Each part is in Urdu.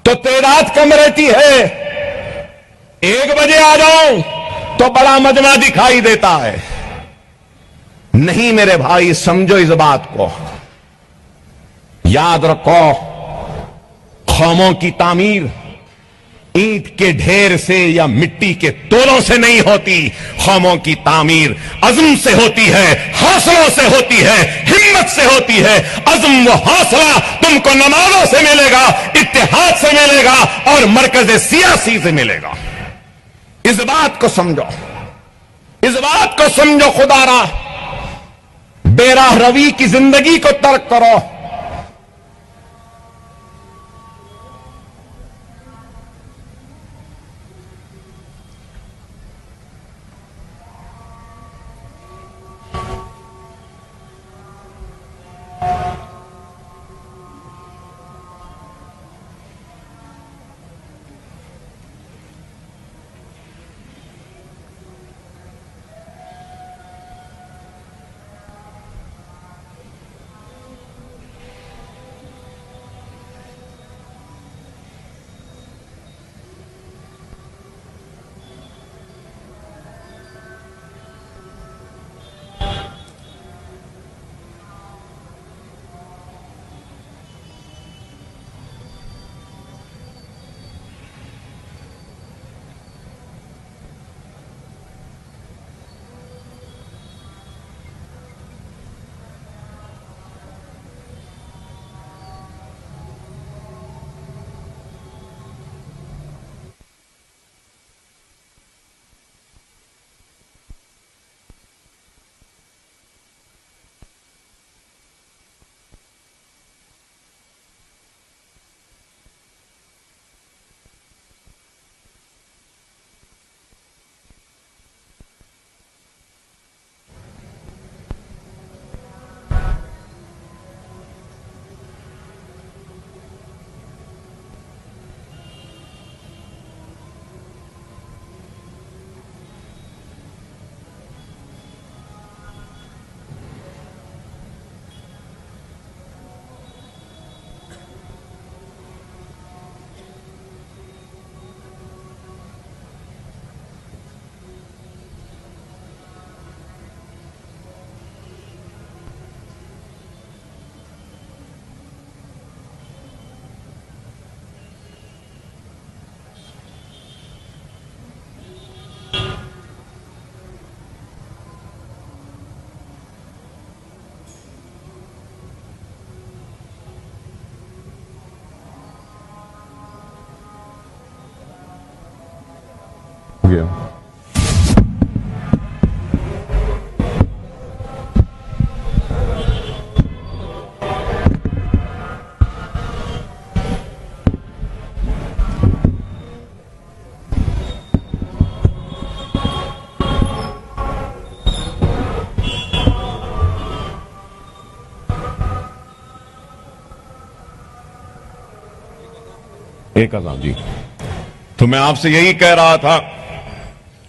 تو تعداد کم رہتی ہے. 1 بجے آ جاؤں تو بڑا مجمع دکھائی دیتا ہے. نہیں میرے بھائی، سمجھو اس بات کو، یاد رکھو، قوموں کی تعمیر اینٹ کے ڈھیر سے یا مٹی کے تولوں سے نہیں ہوتی. قوموں کی تعمیر عزم سے ہوتی ہے، حوصلوں سے ہوتی ہے، ہمت سے ہوتی ہے. عزم و حوصلہ تم کو نمازوں سے ملے گا، اتحاد سے ملے گا اور مرکز سیاسی سے ملے گا. اس بات کو سمجھو، اس بات کو سمجھو. خدا را بے راہ روی کی زندگی کو ترک کرو. ایک اذان جی. تو میں آپ سے یہی کہہ رہا تھا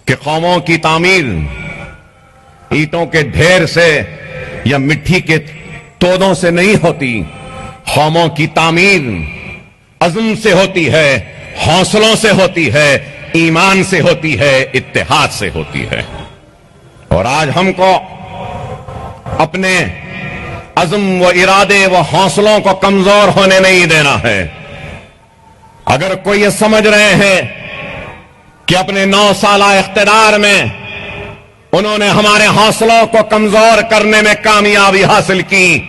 کہ قوموں کی تعمیر اینٹوں کے ڈھیر سے یا مٹی کے تودوں سے نہیں ہوتی. قوموں کی تعمیر عزم سے ہوتی ہے، حوصلوں سے ہوتی ہے، ایمان سے ہوتی ہے، اتحاد سے ہوتی ہے. اور آج ہم کو اپنے عزم و ارادے و حوصلوں کو کمزور ہونے نہیں دینا ہے. اگر کوئی یہ سمجھ رہے ہیں کہ اپنے 9 سالہ اقتدار میں انہوں نے ہمارے حوصلوں کو کمزور کرنے میں کامیابی حاصل کی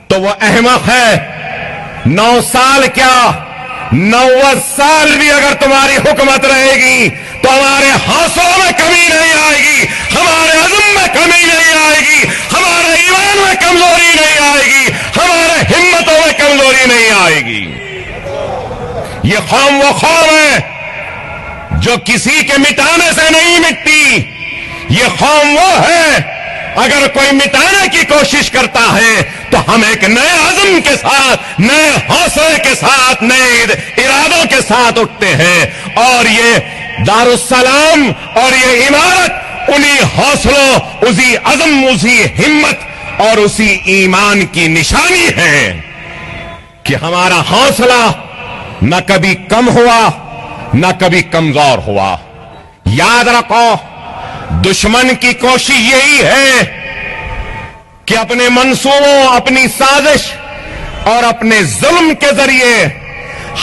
تو وہ احمق ہے. 9 سال کیا، 90 سال بھی اگر تمہاری حکومت رہے گی تو ہمارے حوصلوں میں کمی نہیں آئے گی، ہمارے عزم میں کمی نہیں آئے گی، ہمارے ایمان میں کمزوری نہیں آئے گی، ہمارے ہمتوں میں کمزوری نہیں آئے گی. یہ قوم وہ قوم ہے جو کسی کے مٹانے سے نہیں مٹتی. یہ قوم وہ ہے اگر کوئی مٹانے کی کوشش کرتا ہے تو ہم ایک نئے عزم کے ساتھ، نئے حوصلے کے ساتھ، نئے ارادوں کے ساتھ اٹھتے ہیں. اور یہ دارالسلام اور یہ عمارت انہی حوصلوں، اسی عزم، اسی ہمت اور اسی ایمان کی نشانی ہے کہ ہمارا حوصلہ نہ کبھی کم ہوا نہ کبھی کمزور ہوا. یاد رکھو دشمن کی کوشش یہی ہے کہ اپنے منصوبوں, اپنی سازش اور اپنے ظلم کے ذریعے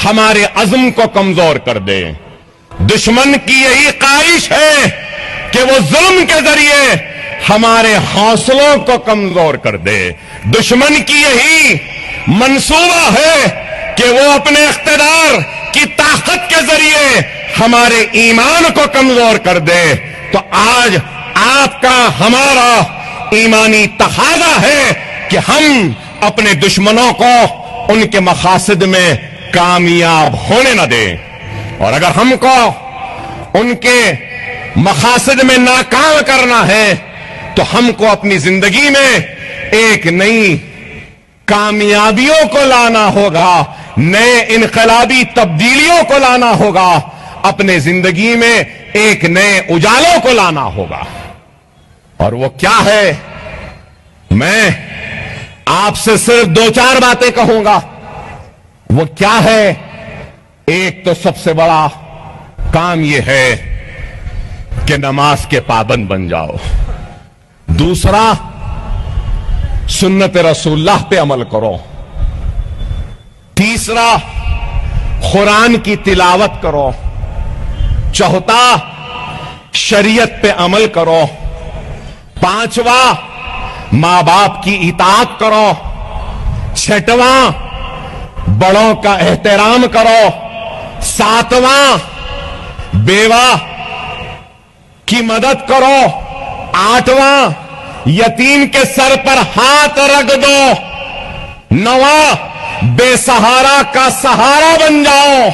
ہمارے عزم کو کمزور کر دے. دشمن کی یہی خواہش ہے کہ وہ ظلم کے ذریعے ہمارے حوصلوں کو کمزور کر دے. دشمن کی یہی منصوبہ ہے کہ وہ اپنے اقتدار کی طاقت کے ذریعے ہمارے ایمان کو کمزور کر دے. تو آج آپ کا ہمارا ایمانی تقاضا ہے کہ ہم اپنے دشمنوں کو ان کے مقاصد میں کامیاب ہونے نہ دیں, اور اگر ہم کو ان کے مقاصد میں ناکام کرنا ہے تو ہم کو اپنی زندگی میں ایک نئی کامیابیوں کو لانا ہوگا, نئے انقلابی تبدیلیوں کو لانا ہوگا, اپنے زندگی میں ایک نئے اجالوں کو لانا ہوگا. اور وہ کیا ہے؟ میں آپ سے صرف 2-4 باتیں کہوں گا. وہ کیا ہے؟ ایک تو سب سے بڑا کام یہ ہے کہ نماز کے پابند بن جاؤ. دوسرا, سنت رسول اللہ پہ عمل کرو. تیسرا, قرآن کی تلاوت کرو. چوتھا, شریعت پہ عمل کرو. پانچواں, ماں باپ کی اطاعت کرو. چھٹواں, بڑوں کا احترام کرو. ساتواں, بیوہ کی مدد کرو. آٹھواں, یتیم کے سر پر ہاتھ رکھ دو. نواں, بے سہارا کا سہارا بن جاؤ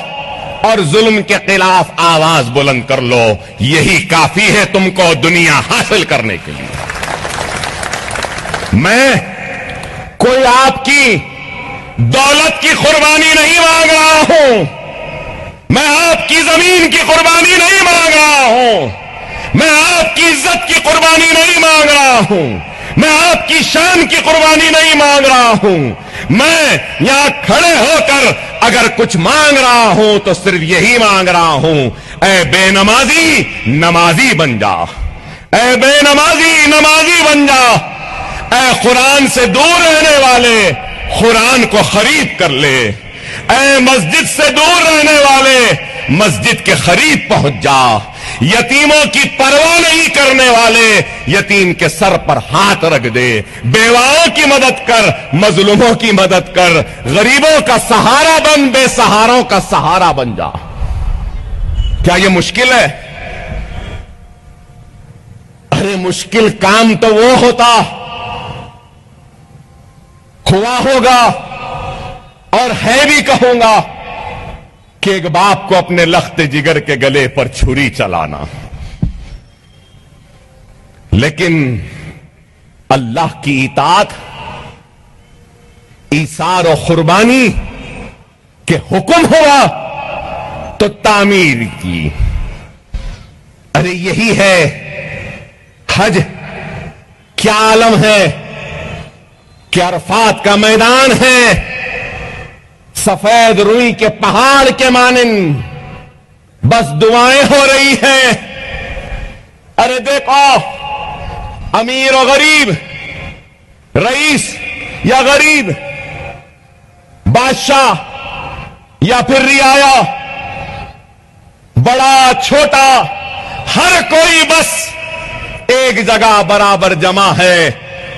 اور ظلم کے خلاف آواز بلند کر لو. یہی کافی ہے تم کو دنیا حاصل کرنے کے لیے. میں کوئی آپ کی دولت کی قربانی نہیں مانگ رہا ہوں. میں آپ کی زمین کی قربانی نہیں مانگ رہا ہوں. میں آپ کی عزت کی قربانی نہیں مانگ رہا ہوں. میں آپ کی شان کی قربانی نہیں مانگ رہا ہوں. میں یہاں کھڑے ہو کر اگر کچھ مانگ رہا ہوں تو صرف یہی مانگ رہا ہوں, اے بے نمازی نمازی بن جا. اے بے نمازی نمازی بن جا. اے قرآن سے دور رہنے والے قرآن کو خرید کر لے. اے مسجد سے دور رہنے والے مسجد کے قریب پہنچ جا. یتیموں کی پرواہ نہیں کرنے والے یتیم کے سر پر ہاتھ رکھ دے. بیواؤں کی مدد کر, مظلوموں کی مدد کر, غریبوں کا سہارا بن, بے سہاروں کا سہارا بن جا. کیا یہ مشکل ہے؟ ارے مشکل کام تو وہ ہوتا ہوا ہوگا, اور ہے بھی کہوں گا, کہ ایک باپ کو اپنے لخت جگر کے گلے پر چھری چلانا. لیکن اللہ کی اطاعت, ایثار و قربانی کے حکم ہوا تو تعمیر کی. ارے یہی ہے حج. کیا عالم ہے کہ عرفات کا میدان ہے, سفید روئی کے پہاڑ کے مانند بس دعائیں ہو رہی ہیں. ارے دیکھو, امیر و غریب, رئیس یا غریب, بادشاہ یا پھر رعایا, بڑا چھوٹا, ہر کوئی بس ایک جگہ برابر جمع ہے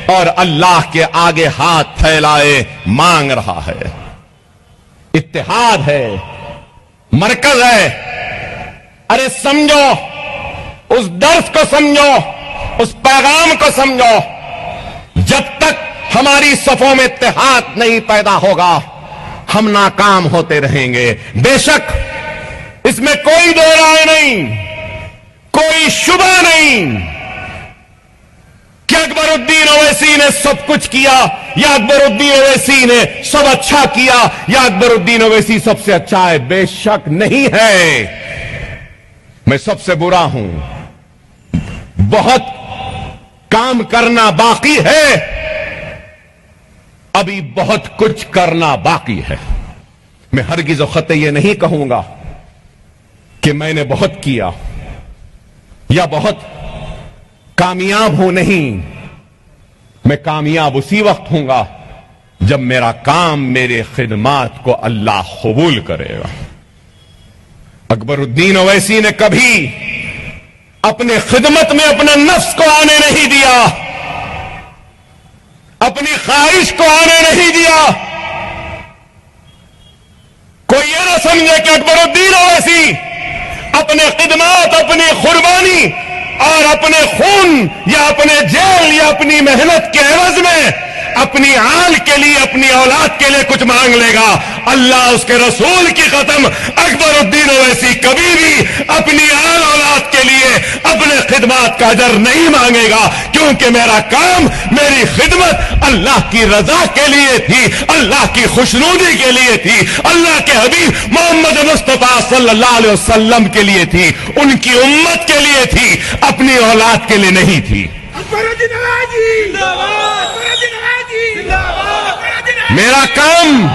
اور اللہ کے آگے ہاتھ پھیلائے مانگ رہا ہے. اتحاد ہے, مرکز ہے. ارے سمجھو, اس درس کو سمجھو, اس پیغام کو سمجھو. جب تک ہماری صفوں میں اتحاد نہیں پیدا ہوگا ہم ناکام ہوتے رہیں گے. بے شک اس میں کوئی دو رائے نہیں, کوئی شبہ نہیں کہ اکبر الدین اویسی نے سب کچھ کیا یا اکبر الدین اویسی نے سب اچھا کیا یا اکبر الدین اویسی سب سے اچھا ہے. بے شک نہیں ہے. میں سب سے برا ہوں. بہت کام کرنا باقی ہے, ابھی بہت کچھ کرنا باقی ہے. میں ہرگز و قطع یہ نہیں کہوں گا کہ میں نے بہت کیا یا بہت کامیاب ہوں. نہیں، میں کامیاب اسی وقت ہوں گا جب میرا کام، میرے خدمات کو اللہ قبول کرے گا. اکبر الدین اویسی نے کبھی اپنے خدمت میں اپنا نفس کو آنے نہیں دیا، اپنی خواہش کو آنے نہیں دیا. کوئی یہ نہ سمجھے کہ اکبر الدین اویسی اپنے خدمات، اپنی قربانی اور اپنے خون یا اپنے جیل یا اپنی محنت کے عوض میں اپنی آل کے لیے، اپنی اولاد کے لیے کچھ مانگ لے گا. اللہ اس کے رسول کی قسم، اکبر الدین اویسی کبھی بھی اپنی آل اولاد کے لیے اپنے خدمات کا اجر نہیں مانگے گا، کیونکہ میرا کام، میری خدمت اللہ کی رضا کے لیے تھی، اللہ کی خوشنودی کے لیے تھی، اللہ کے حبیب محمد مصطفیٰ صلی اللہ علیہ وسلم کے لیے تھی، ان کی امت کے لیے تھی، اپنی اولاد کے لیے نہیں تھی. میرا کام،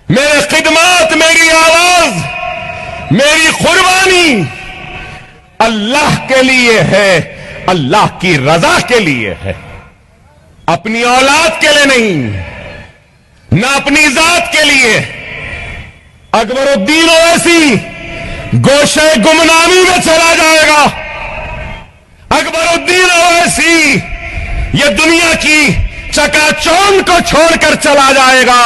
میرے خدمات، میری آواز، میری قربانی اللہ کے لیے ہے، اللہ کی رضا کے لیے ہے، اپنی اولاد کے لیے نہیں، نہ اپنی ذات کے لیے. اکبر الدین اویسی گوشے گمنامی میں چلا جائے گا. اکبر الدین اویسی یہ دنیا کی چکا چوند کو چھوڑ کر چلا جائے گا،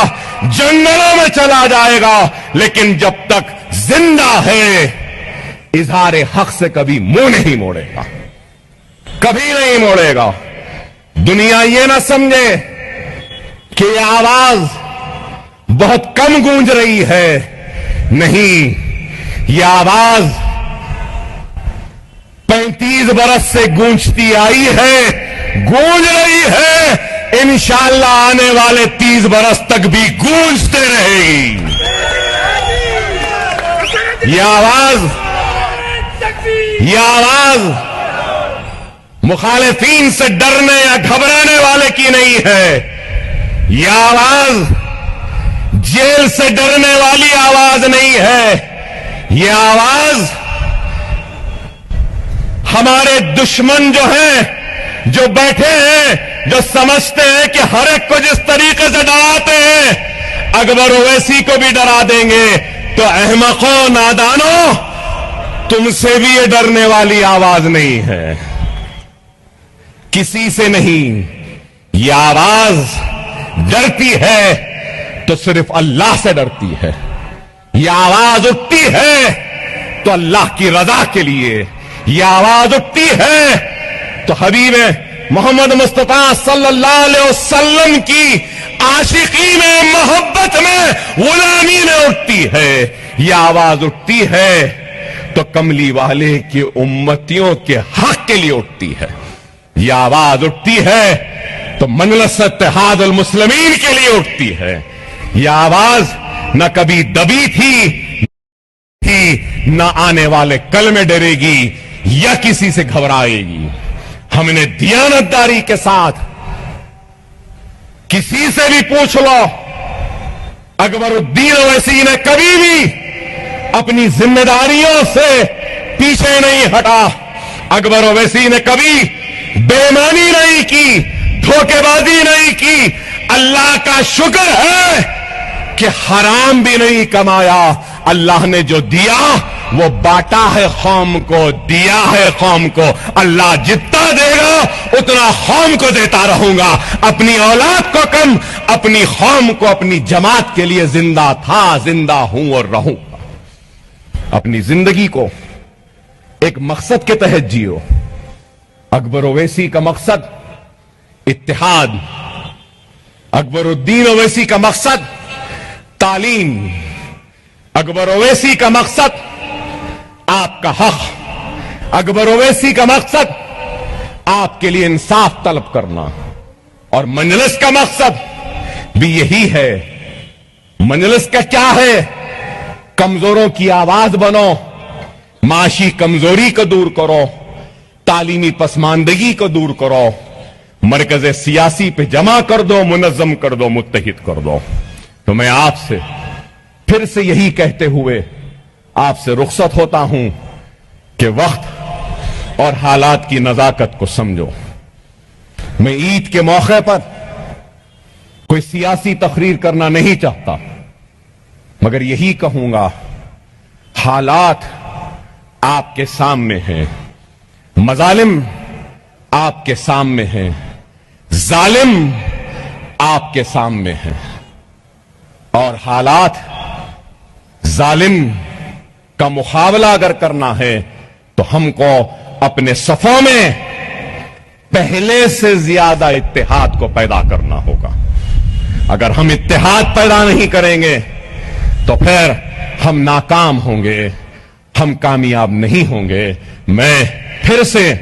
جنگلوں میں چلا جائے گا، لیکن جب تک زندہ ہے اظہار حق سے کبھی منہ نہیں موڑے گا، کبھی نہیں موڑے گا. دنیا یہ نہ سمجھے کہ یہ آواز بہت کم گونج رہی ہے. نہیں، یہ آواز 35 برس سے گونجتی آئی ہے، گونج رہی ہے، انشاءاللہ آنے والے 30 برس تک بھی گونجتے رہے گی. یہ آواز مخالفین سے ڈرنے یا گھبرانے والے کی نہیں ہے. یہ آواز جیل سے ڈرنے والی آواز نہیں ہے. یہ آواز ہمارے دشمن جو ہیں، جو بیٹھے ہیں، جو سمجھتے ہیں کہ ہر ایک کو جس طریقے سے ڈراتے ہیں اکبر اویسی کو بھی ڈرا دیں گے، تو احمقوں، نادانوں، تم سے بھی یہ ڈرنے والی آواز نہیں ہے، کسی سے نہیں. یہ آواز ڈرتی ہے تو صرف اللہ سے ڈرتی ہے. یہ آواز اٹھتی ہے تو اللہ کی رضا کے لیے. یہ آواز اٹھتی ہے تو حبیب محمد مصطفیٰ صلی اللہ علیہ وسلم کی عاشقی میں، محبت میں، غلامی میں اٹھتی ہے. یہ آواز اٹھتی ہے تو کملی والے کی امتیوں کے حق کے لیے اٹھتی ہے. یہ آواز اٹھتی ہے تو مجلس اتحاد المسلمین کے لیے اٹھتی ہے. یہ آواز نہ کبھی دبی تھی، نہ آنے والے کل میں ڈرے گی یا کسی سے گھبرائے گی. ہم نے دیانتداری کے ساتھ، کسی سے بھی پوچھ لو، اکبر الدین اویسی نے کبھی بھی اپنی ذمہ داریوں سے پیچھے نہیں ہٹا. اکبر اویسی نے کبھی بے ایمانی نہیں کی، دھوکے بازی نہیں کی. اللہ کا شکر ہے کہ حرام بھی نہیں کمایا. اللہ نے جو دیا وہ بانٹا ہے قوم کو، دیا ہے قوم کو. اللہ جتنا دے گا اتنا قوم کو دیتا رہوں گا. اپنی اولاد کو کم، اپنی قوم کو، اپنی جماعت کے لیے زندہ تھا، زندہ ہوں اور رہوں گا. اپنی زندگی کو ایک مقصد کے تحت جیو. اکبر اویسی کا مقصد اتحاد، اکبر الدین اویسی کا مقصد تعلیم، اکبر اویسی کا مقصد آپ کا حق، اکبر اویسی کا مقصد آپ کے لیے انصاف طلب کرنا. اور مجلس کا مقصد بھی یہی ہے. مجلس کا کیا ہے؟ کمزوروں کی آواز بنو، معاشی کمزوری کو دور کرو، تعلیمی پسماندگی کو دور کرو، مرکز سیاسی پہ جمع کر دو، منظم کر دو، متحد کر دو. تو میں آپ سے پھر سے یہی کہتے ہوئے آپ سے رخصت ہوتا ہوں کہ وقت اور حالات کی نزاکت کو سمجھو۔ میں عید کے موقع پر کوئی سیاسی تقریر کرنا نہیں چاہتا، مگر یہی کہوں گا، حالات آپ کے سامنے ہیں، مظالم آپ کے سامنے ہیں، ظالم آپ کے سامنے ہیں، اور حالات ظالم کا مقابلہ اگر کرنا ہے تو ہم کو اپنے صفوں میں پہلے سے زیادہ اتحاد کو پیدا کرنا ہوگا۔ اگر ہم اتحاد پیدا نہیں کریں گے تو پھر ہم ناکام ہوں گے، ہم کامیاب نہیں ہوں گے۔ میں پھر سے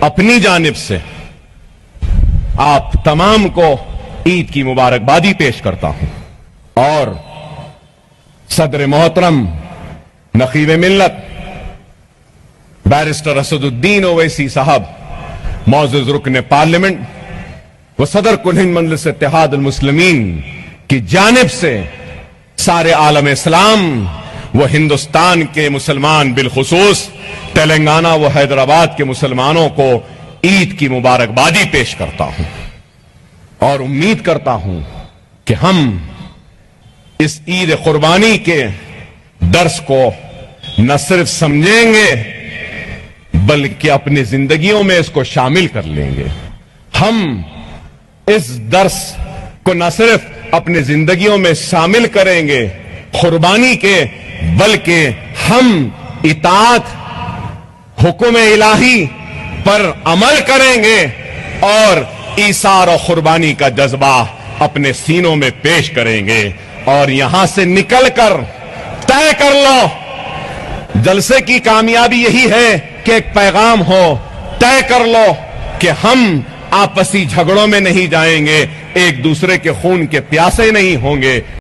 اپنی جانب سے آپ تمام کو عید کی مبارکبادی پیش کرتا ہوں، اور صدر محترم نقیب ملت بیرسٹر اسد الدین اویسی صاحب، معزز رکن پارلیمنٹ و صدر کل ہند مجلس اتحاد المسلمین کی جانب سے سارے عالم اسلام و ہندوستان کے مسلمان، بالخصوص تلنگانہ و حیدرآباد کے مسلمانوں کو عید کی مبارکبادی پیش کرتا ہوں، اور امید کرتا ہوں کہ ہم اس عید قربانی کے درس کو نہ صرف سمجھیں گے بلکہ اپنی زندگیوں میں اس کو شامل کر لیں گے۔ ہم اس درس کو نہ صرف اپنی زندگیوں میں شامل کریں گے قربانی کے، بلکہ ہم اطاعت حکم الہی پر عمل کریں گے اور ایثار و قربانی کا جذبہ اپنے سینوں میں پیش کریں گے۔ اور یہاں سے نکل کر طے کر لو، جلسے کی کامیابی یہی ہے کہ ایک پیغام ہو، طے کر لو کہ ہم آپسی جھگڑوں میں نہیں جائیں گے، ایک دوسرے کے خون کے پیاسے نہیں ہوں گے۔